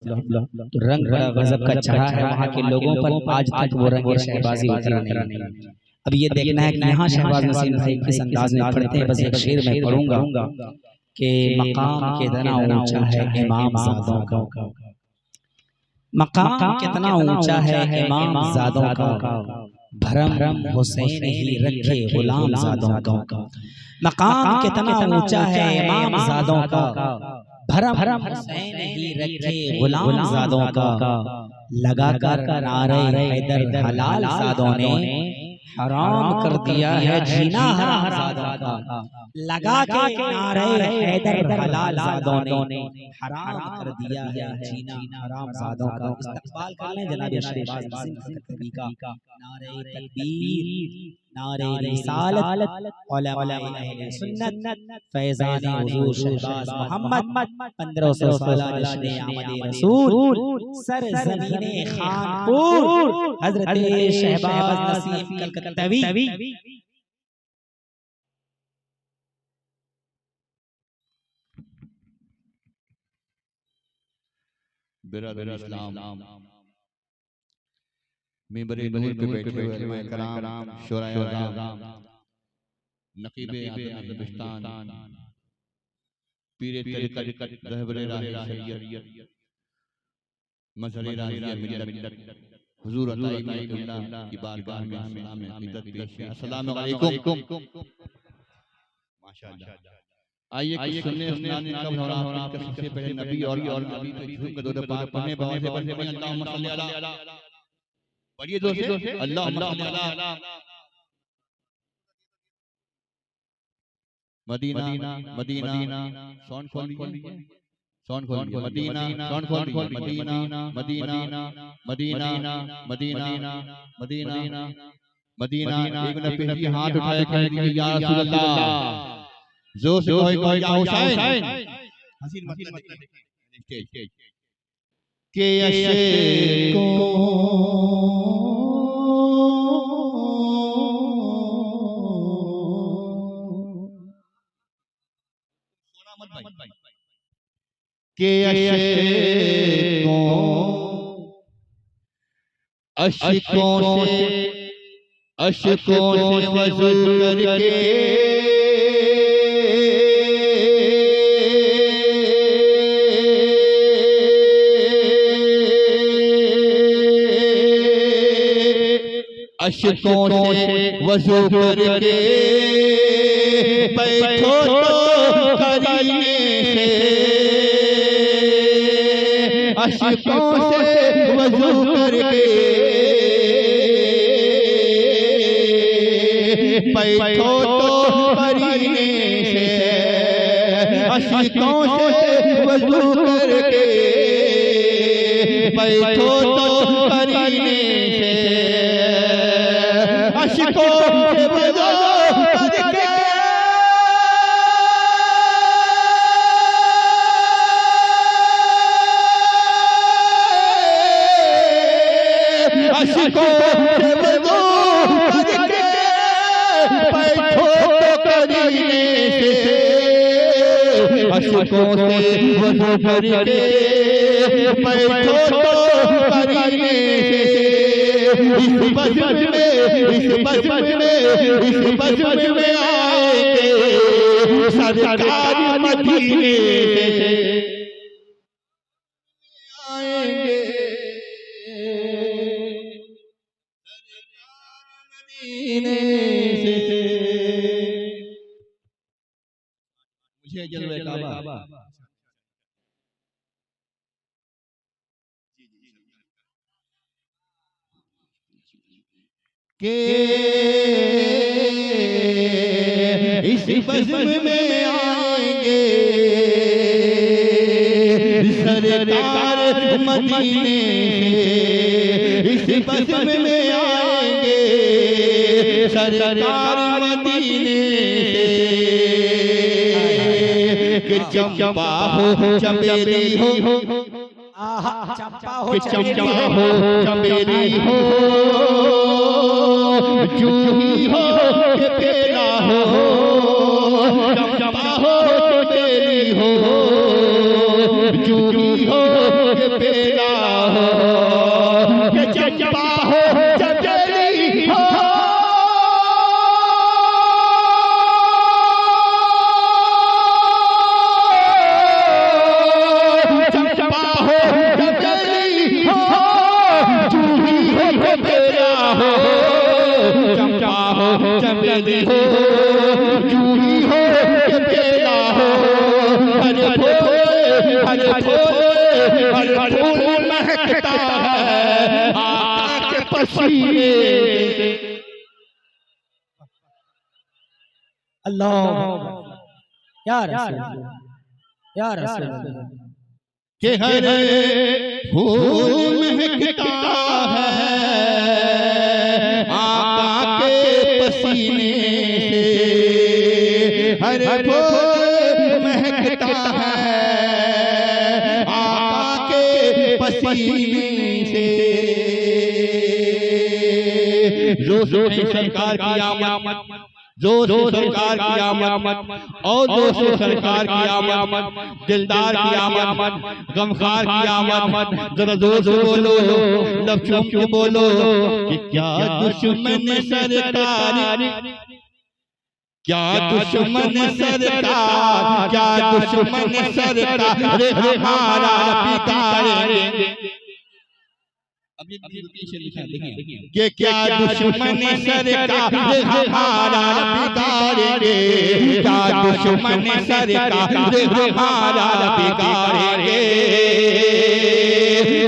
तो रंग बड़ा गजब का चढ़ा है वहाँ के लोगों पर, आज तक वो रंग शहबाजी उतरा नहीं। अब ये देखना है कि यहाँ शहबाज नसीम भाई किस अंदाज में पढ़ते हैं। बस एक शेर मैं पढ़ूंगा कि मकाम कितना ऊंचा है इमाम ज़ादों का, मकाम कितना ऊंचा है इमाम ज़ादों का, भरम हुसैन ही रखे गुलाम ज़ादों का। मकाम कितना ऊंचा है इमाम ज़ादों का, भरम हुसैन ही रखे गुलाम ज़ादों का। लगा कर नारे हैदर हलाल ज़ादों ने हराम कर दिया है जीना हराम ज़ादों का। लगा के नारे हैदर हलाल ज़ादों ने हराम कर दिया है जीना हराम ज़ादों का। इस्तकबाल कर लें जनाब शहबाज नसीम खत्मी का। नारे तकबीर, नारे रिसालत, उलमाए अहले सुन्नत, फैज़ाने हुज़ूर शहबाज मोहम्मद, 1500 साल जश्न आमद रसूल, सरज़मीने खानपुर, हज़रत शहबाज नसीम कलकत्तवी। बिरादर इस्लाम मिंबर नूर पे बैठे हुए उलमाए कराम, शुराए आज़म, नकीबे आज़म पीरे तरीक़त, रहबरे राह शरीयत, मज़हरे राहिया मिल्लत, हुज़ूर अताई मल्लिकुल्लाह की बारगाह में सलाम अक़ीदत पेश है। अस्सलामु अलैकुम। माशाअल्लाह। आइए कुछ सुनने सुनाने का हो रहा है। सबसे पहले नबी और नबी पे झूम के दो पाक पढ़ने बहुत से पढ़ने अल्लाहुम्मा सल्ली अला, पढ़िए दो से अल्लाहुम्मा सल्ली अला मदीना मदीना साउंड खोल लीजिए, साउंड खोल लीजिए, मदीना साउंड खोल लीजिए, Medina Medina Medina Medina Medina Medina. एक ने फिर हाथ उठाए कह दिया या रसूल अल्लाह, जोर से कहो या हुसैन। हसीन मतलब स्टेज के यशे को सोना मत भाई के यशे को अशकों से वज़ू करके अशकों से वज़ू करके बैठो तो करीने से, अशकों से वज़ू करके बैठो तो करीने से, अशकों से वज़ू करके बैठो तो करीने से, अशकों से वज़ू करके अशकों से वज़ू करके बैठो तो करीने से, अशकों से वज़ू करके बैठो तो करीने से। इस बज़्म में आएंगे सरकार मदीने से, आएंगे मदीने से। मुझे जलवे काबा के इस बज़्म में आएंगे सरकार मदीने से, इस बज़्म में आएंगे सरकार मदीने से। कि चंपा हो चमेली हो, चंपा हो चमेली हो, जूही हो के पेला हो, चंपा हो चमेली हो, जूही हो के बेला हो, ये चंपा हो चंचली हो, चंपा हो चंचली हो, जूही हो ये बेला हो, चंपा हो चंचली हो, जूही हो ये बेला हो, हरे फूल महकता है आका के पसीने से। अल्लाह या रसूल या रसूल के हरे फूल महकता है आका के पसीने से, हरे फूल महकता है पसीने से। जो सरकार की आमद, जो सरकार की आमद, और जो सरकार की आमद, दिलदार की आमद, गमखार की आमद, जरा जोर से बोलो, लब चूम के बोलो कि क्या दुश्मन सरकार, क्या दुश्मन सरकार, क्या दुश्मन सरकार हमारा बिगाड़ेंगे। अभी पीछे लिखा देखिए कि क्या दुश्मन सरकार हमारा बिगाड़ेंगे, क्या दुश्मन सरकार हमारा बिगाड़ेंगे,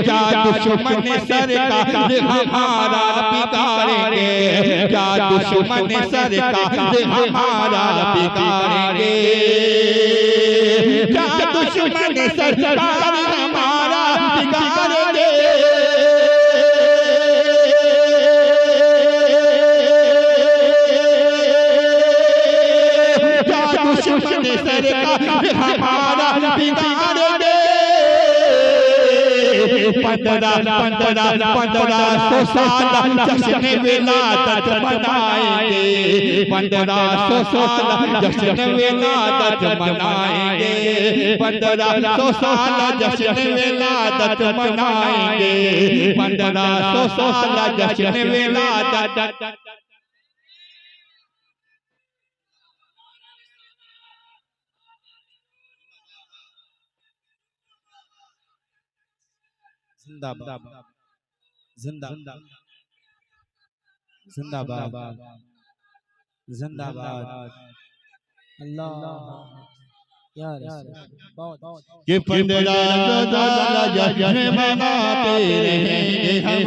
क्या दुश्मन सरकार हमारा बिगाड़ेंगे, क्या दुश्मन सरकार हमारा बिगाड़ेंगे, क्या दुश्मन सरकार हमारा बिगाड़ेंगे। दुश्मन सरकार हमारा बिगाड़ेंगे। 1500 साल जश्न विलादत मनाएंगे, 1500 साल जश्न विलादत मनाएंगे, 1500 साल जश्न विलादत मनाएंगे, 1500 साल जश्न विलादत। जिंदाबाद जिंदाबाद जिंदाबाद जिंदाबाद अल्लाह या रसूल। कि 1500 जश्न मनाते रहेंगे हम,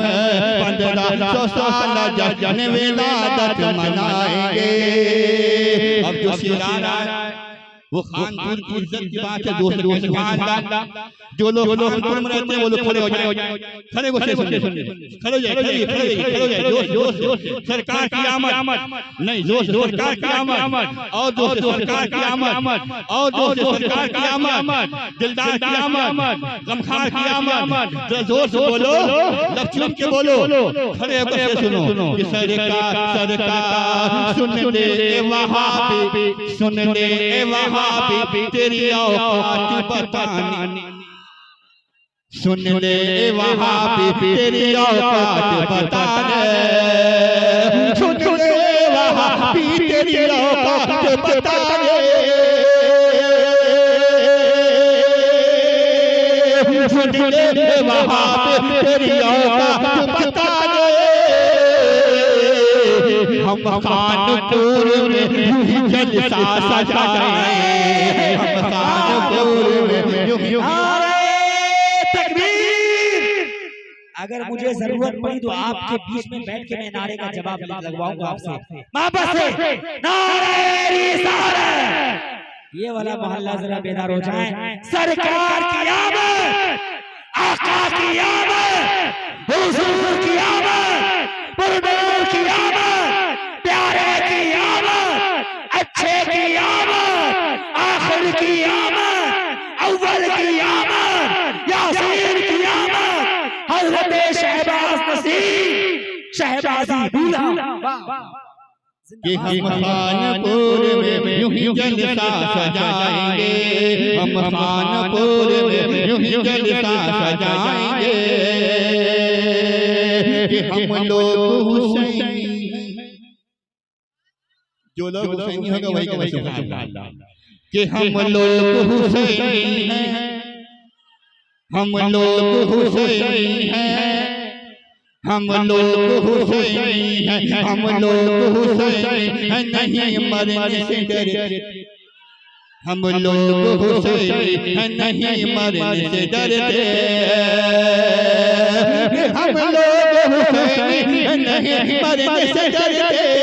1500 साल जश्न विलादत मनाएंगे। अब जो शिराना वो खानपुर की इज्जत की बात है, दोस्त खानदान जो लोग खानपुर में रहते हैं वो लोग खड़े हो जाए, खड़े हो जाए, खड़े हो जाए। सरकार की आमद नहीं, जो सरकार की आमद, और जो सरकार की आमद, और जो सरकार की आमद, दिलदार की आमद, गमखार की आमद, जोर से बोलो, लब चूम के बोलो, खड़े होकर सुनो कि सरकार सुन ले वहाबी, सुन ले वहाबी तेरी औकात बतानी, सुन ले वहाबी तेरी औकात बताने, सुन ले वहाबी तेरी औकात बताने, सुन ले वहाबी तेरी औकात बताने। हम कानपुर में जलसा सजाएंगे, हम कानपुर में तकबीर। अगर मुझे जरूरत पड़ी तो आपके बीच में बैठ के मैं नारे का जवाब लगवाऊंगा आपसे। वापस से नारे रिसालत, ये वाला मोहल्ला जरा बेदार हो जाए। सरकार की आमद, आका की आमद, हुजूर की आमद, बुलबुल की आमद, प्यारे की आमद, अच्छे की आमद, आखिर की आमद, अव्वल की आमद, यासीन की आमद, हजरत शहबाज नसीब, शहबाजी दूल्हा। कि हम खानपुर में यूं ही जलसा सजाएंगे, हम खानपुर में यूं ही जलसा सजाएंगे, कि हम लोग हुसैनी, जो लोग हुसैनी होगा वही कहेगा सुभान अल्लाह, कि हम लोग हुसैनी हैं, हम लोग हुसैनी हैं, हम लोग हुसैनी हैं, हम लोग हुसैनी हैं, नहीं मरने से डरते, हम लोग हुसैनी हैं, नहीं मरने से डरते, हम लोग हुसैनी हैं, नहीं मरने से डरते,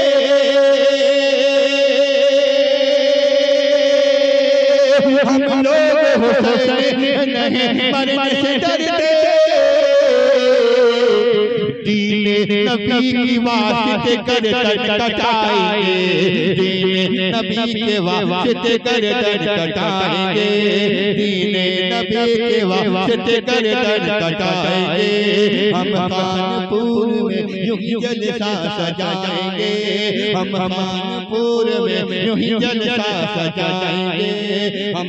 हम लोग हुसैनी हैं, नहीं मरने से डरते, दीन नबी की वास्ते कर कटाएंगे, दीन नबी के वास्ते कर कटाएंगे, दीन नबी के वास्ते कर कटाएंगे, हम खानपुर में यूं ही जलसा सजाएंगे, हम खानपुर में यूं ही जलसा सजाएंगे, हम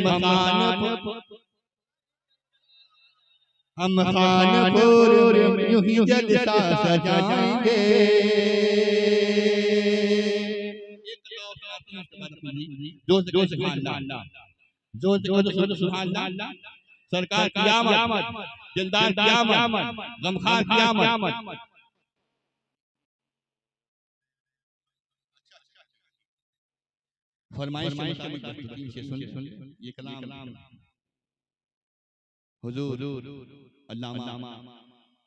खानपुर में यूं ही जलसा सजाएंगे। जो सुभान अल्लाह, जो सुभान अल्लाह, सरकार क़यामत, दिलदार क़यामत, गमखार क़यामत। फरमाइश से सुन ये कलाम हुजूर अल्लामा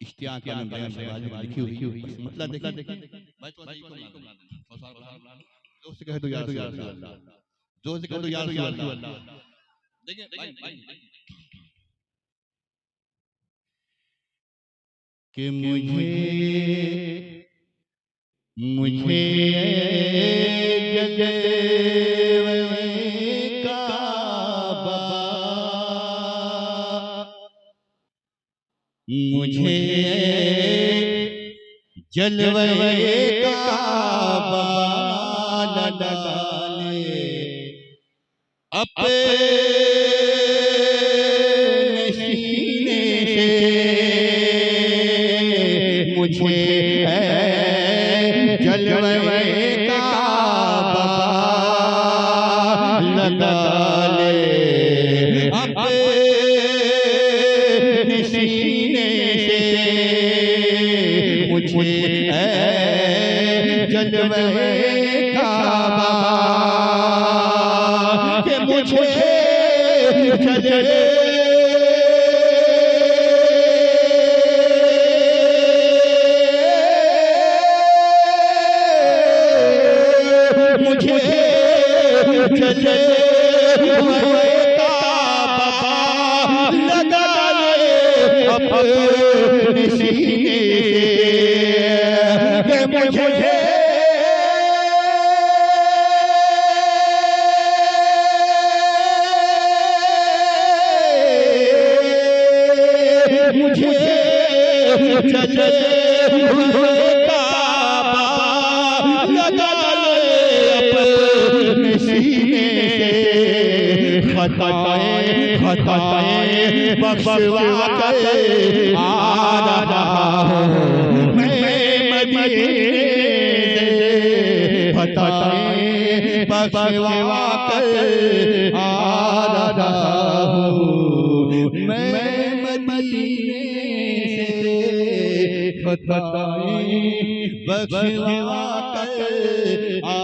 इश्तियाक आलम बयान शहबाज में लिखी हुई, मतलब देखें जोर से कह दो या रसूल अल्लाह, जोर से कह दो या रसूल अल्लाह। देखिए कि मुझे मुझे जलवे काबा लगाने अपने सीने से, मुझे जलवे काबा लगा ले अपने सीने से, मुझे जलवे काबा, कि मुझे जलवे अपने सीने से, मुझे जले हुए काबा लगा ले अपने सीने से, खताएं बख्शवा कर आ रहा हूँ मैं मदीने से, खताएं बख्शवा कर आ रहा हूँ मैं मदीने से, खताएं बख्शवा कर आ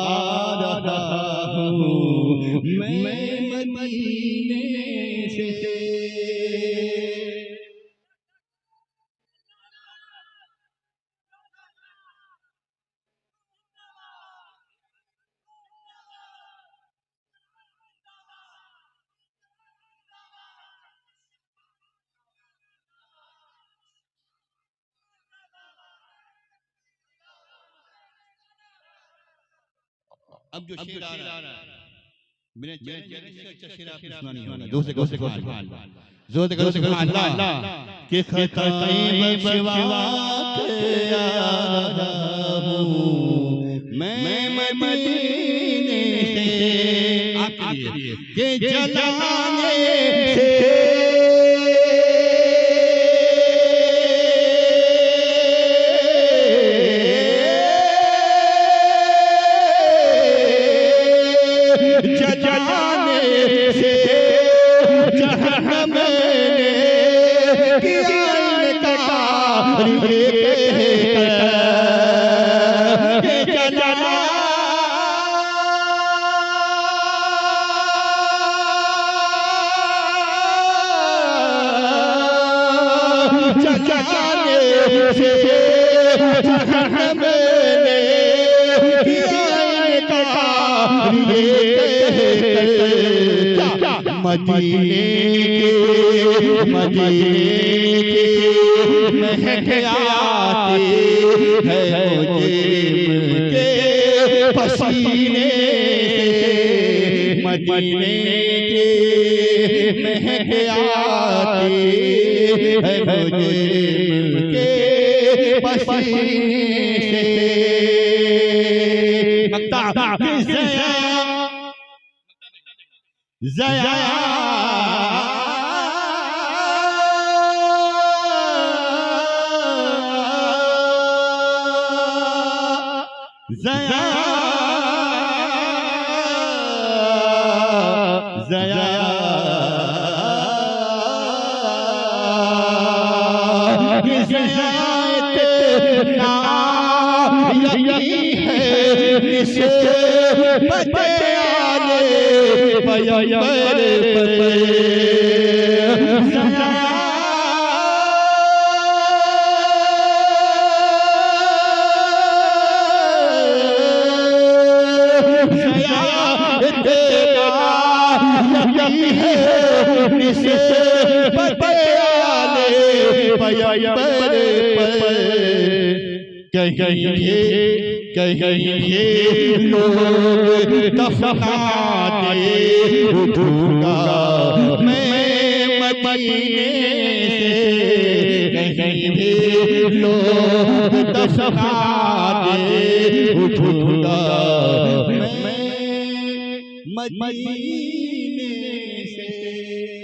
रहा हूँ मैं मदीने से। अब जो शेर आ रहा है मैंने से अच्छा शेर आपने सुना नहीं होगा। जोर से करो सुभान अल्लाह, जोर से करो सुभान अल्लाह, कि खताएं बख्शवा के आ रहा हूँ मैं मदीने से आपके लिए के जलाने से मदीने के महक आती है मुझे पसीने से मदीने के महक आती है मुझे पसीने से ज़या ज़या ज़या कहीं लोग दफनाते उठूंगा मैं मदीने से कहीं भी लोग दफनाते उठूंगा मैं मदीने से।